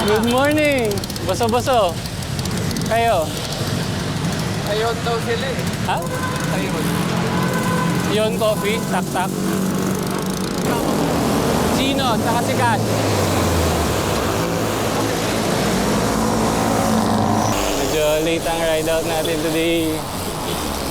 Good morning! Boso-boso. Kayo? Ayun daw sila eh. Ha? Ayun. Yon coffee, tak-tak. Sino? Saka si Cash. Medyo late ang ride out natin today.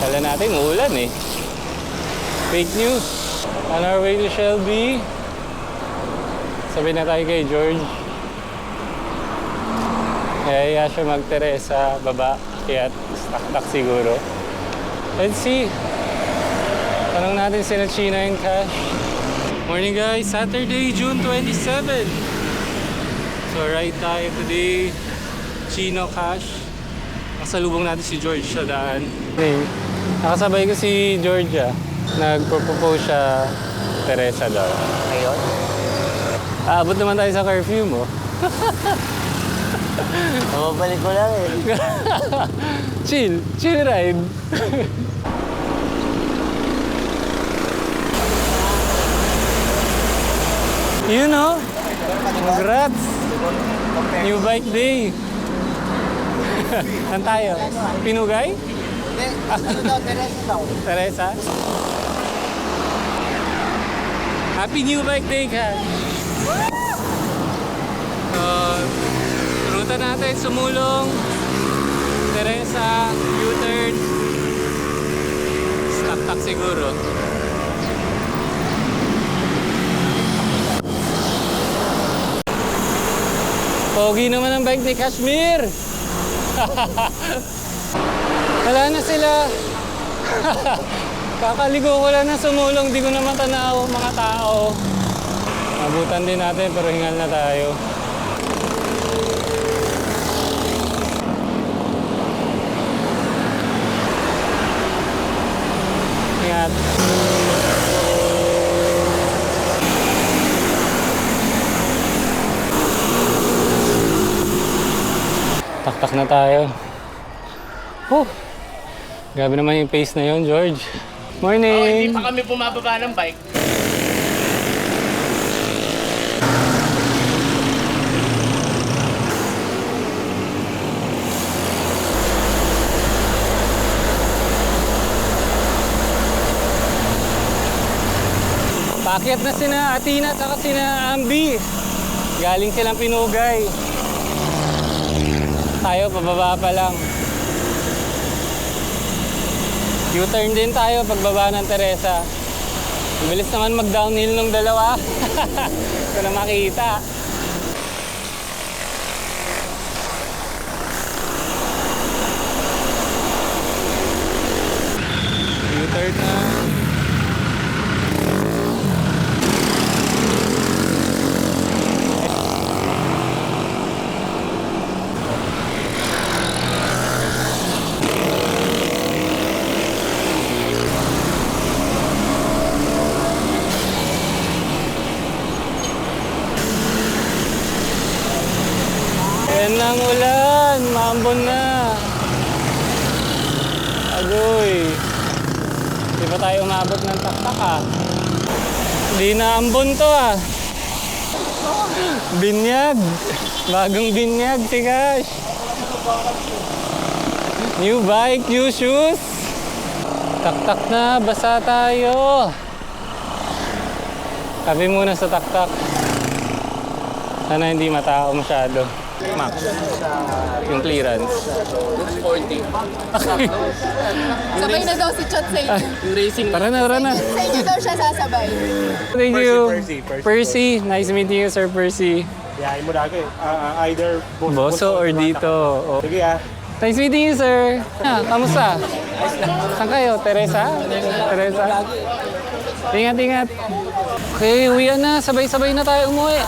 Kala natin uulan eh. Fake news. On our way to Shelby. Sabi na tayo kay George. Kaya siya magtere sa baba. Kaya tak-tak siguro. Let's see. Tanong natin sila Chino and Cash. Morning guys, Saturday, June 27. So ride tayo today. Chino, Cash. Nakasalubong natin si George sa daan. Hey, nakasabay ko si George ah. Nagpropose siya Teresa daw. Ayun. Aabot naman tayo sa curfew mo. Balik ko lang eh. Chill ride. You know? Congrats! New bike day. Saan tayo? Pinugay? Hindi, ano daw, Teresa daw. Teresa? Happy new bike day, Cash! Ruta natin, Sumulong, Teresa, U-turn. Tak-tak siguro. Pogi naman ang bike ni Kashmir! Wala na sila. Kakaligo ko lang na Sumulong, di ko naman tanaw mga tao. Abutan din natin pero hingal na tayo. Ingat. Taktak na tayo. Grabe naman yung pace na yun, George. Morning! Hindi pa kami bumababa ng bike. Paakyat na sina Atina at sina Ambi. Galing silang Pinugay. Tayo, pababa pa lang. U-turn din tayo pagbaba ng Teresa. Bilis naman mag-downhill nung dalawa. Ito na makita. U-turn na. Yan ang ulan, maambon na. Agoy. Di pa tayo umabot ng taktak ah. Di na ambon to ah. Binyag. Bagong binyag si Cash. New bike, new shoes. Taktak na, basa tayo. Tabi muna sa taktak. Sana hindi matao masyado. Max, yung clearance. 40. Sabay na daw si Chot sa inyo. Yung racing. Tara na. Sa inyo daw siya sasabay. Thank you. Percy. Nice meeting you, Sir Percy. Yayain mo na ako eh. Either Boso or dito. Oh. Sige ah. Nice meeting you, sir. Kamusta? Saan kayo? Teresa? Teresa? Ingat. Okay, uwian na. Sabay-sabay na tayo umuwi.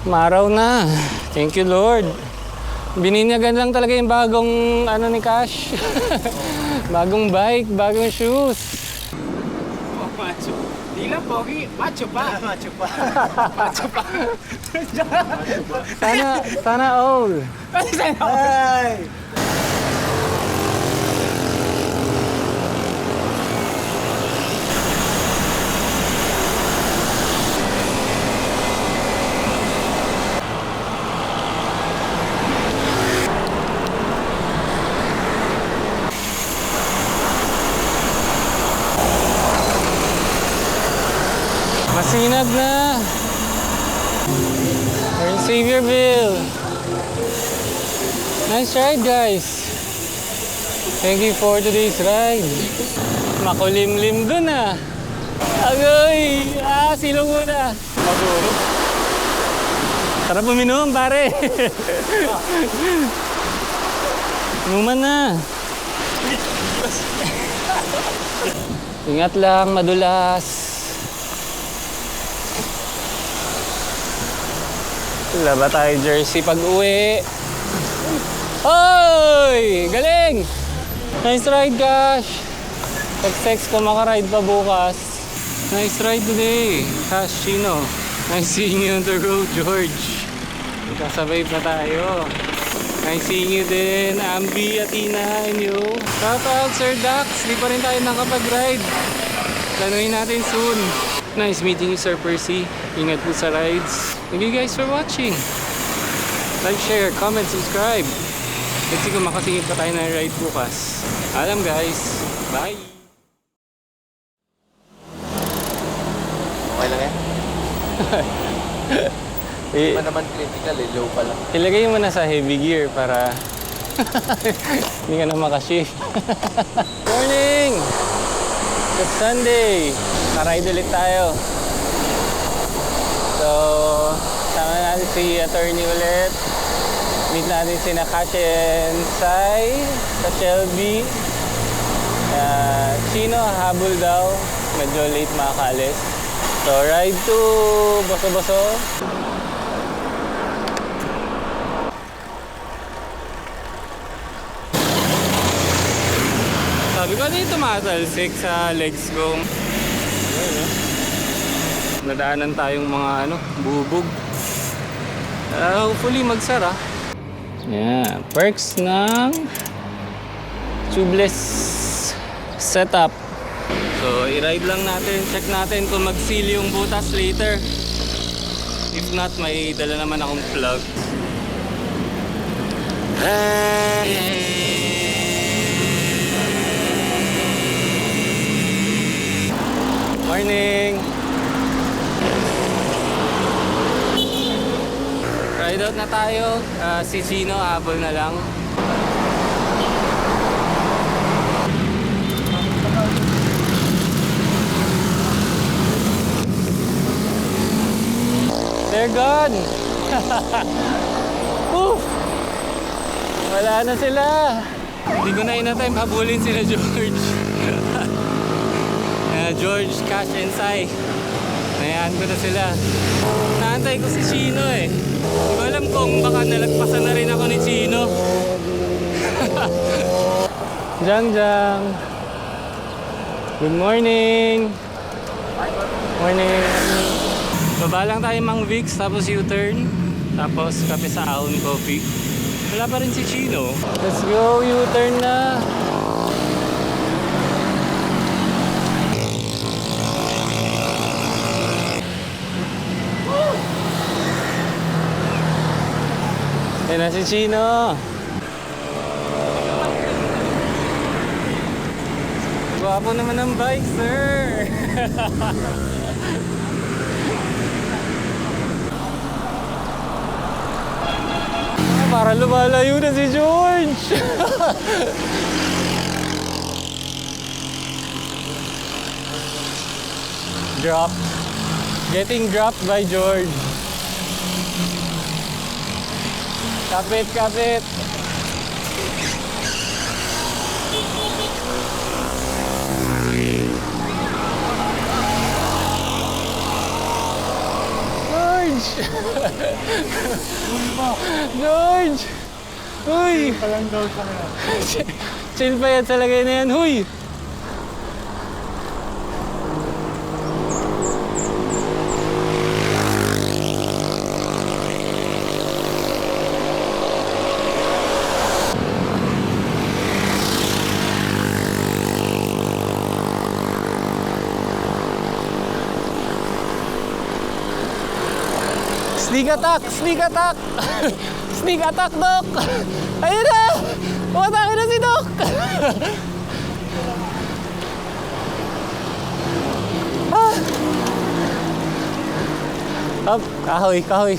Maraw na. Thank you, Lord. Bininyagan lang talaga yung bagong ano ni Cash. Bagong bike, bagong shoes. Oh, macho. Di lang pogi, macho pa. Macho pa. Macho pa. Sana all. Ay! We're in Xavierville. Nice ride, guys. Thank you for today's ride. Makulimlim dun ah. Agoy! Silong muna. Sarap uminom, pare. Inuman na. Ingat lang, madulas. Wala ba tayo jersey pag uwi? Hoy! Galing! Nice ride, Cash. Text ko makaride pa bukas. Nice ride today, Cash, Chino. Nice seeing you on the road, George. Kasabay pa tayo. Nice seeing you din, Ambi at Ina and you. Shout out, Sir Dax. Di pa rin tayo nakapag-ride. Planuhin natin soon. Nice meeting you, Sir Percy. Ingat po sa rides. Thank you guys for watching. Like, share, comment, subscribe. Let's see kung makasingit pa tayo ng ride bukas. Alam guys. Bye! Okay lang yan? Hindi pa naman critical eh, low pa lang. Ilagay mo na sa heavy gear para hindi ka na makashift. Morning! It's Sunday. Naride ulit tayo. So, sama natin si attorney ulit. Meet natin si Cash and Sai sa Shelby. Chino, habol daw. Medyo late makakalis. So, ride to Boso-Boso. Sabi ko, ano yung tumatalsik sa legs ko? Nadaanan tayong mga bubog. Hopefully magsara. Yeah, perks ng tubeless setup. So, i-ride lang natin, check natin kung mag-seal yung butas later. If not, may dala naman akong plug. Morning! Ride out na tayo. Si Chino, habol na lang. They're gone! Woo! Wala na sila! Hindi ko na ina-time habulin sila George. George, Cash, and Sai. Nayaan ko na sila. Naantay ko si Chino eh. Hindi ko alam kung baka nalagpasan na rin ako ni Chino. Jang. Good morning! Morning! Baba lang tayo Mang Vic's, tapos U-turn, tapos kape sa Ahon Coffee. Wala pa rin si Chino. Let's go, U-turn na! Yan na si Chino! Gwapo naman ang bike, sir! Para lumalayo na si George! Dropped. Getting dropped by George. Kapit! George! Huy! Palang daw sa kanya. Chill pa yan sa lagay na yan, huy! Sneak attack! Sneak attack, Doc! Ayun na! Umatake na si Doc! Up! Kahoy!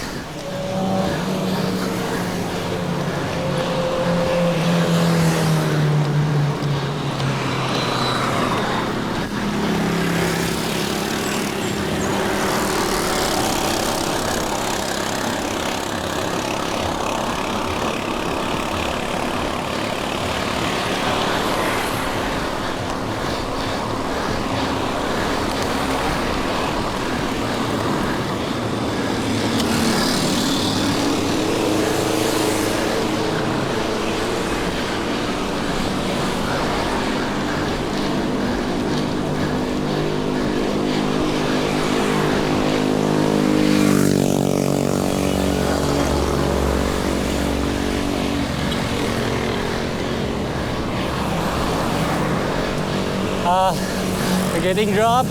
Getting dropped.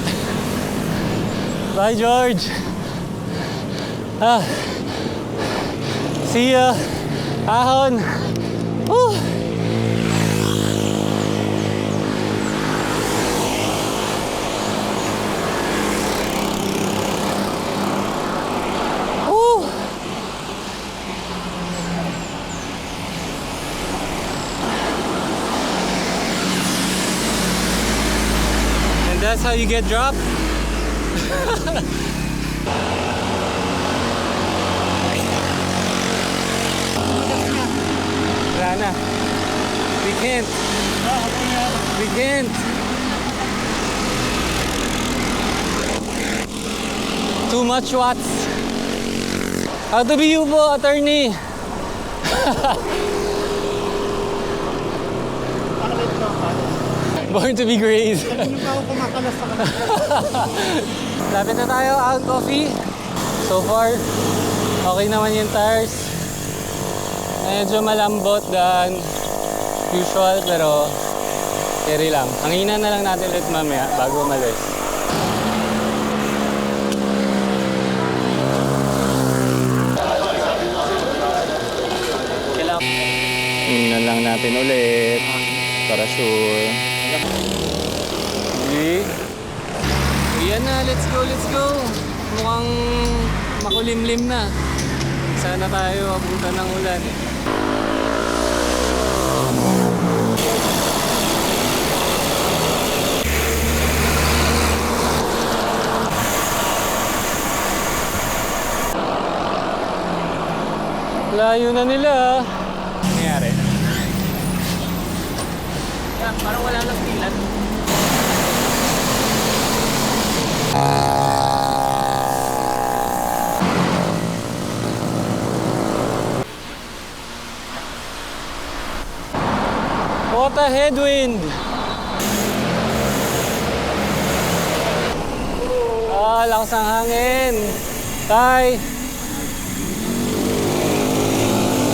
Bye, George. See ya. Ahon. Woo. Woo. And that's how you get dropped. Rana, we can't. We can't. Too much watts. How to be you po, attorney? Born to be great. Lapit na tayo, out coffee. So far, okay naman yung tires. Medyo malambot than usual, pero carry lang. Hanginan na lang natin ulit mamaya bago umalis. Hanginan lang natin ulit para sure. Okay. Yan na, let's go, let's go. Mukhang makulimlim na. Sana tayo abutan ng ulan. Layo na nila. Nangyari? Parang wala lang pilan. What a headwind! Lakas ng hangin. Tay!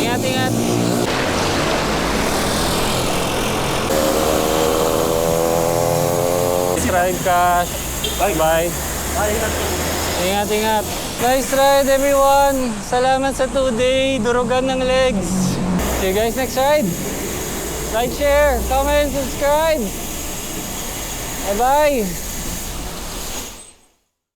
Ingat, ingat. Ride, Cash. Bye. Ingat, ingat. Nice ride, everyone. Salamat sa 2-day. Durugan ng legs. See you guys next ride. Like, share, comment, subscribe. Bye-bye.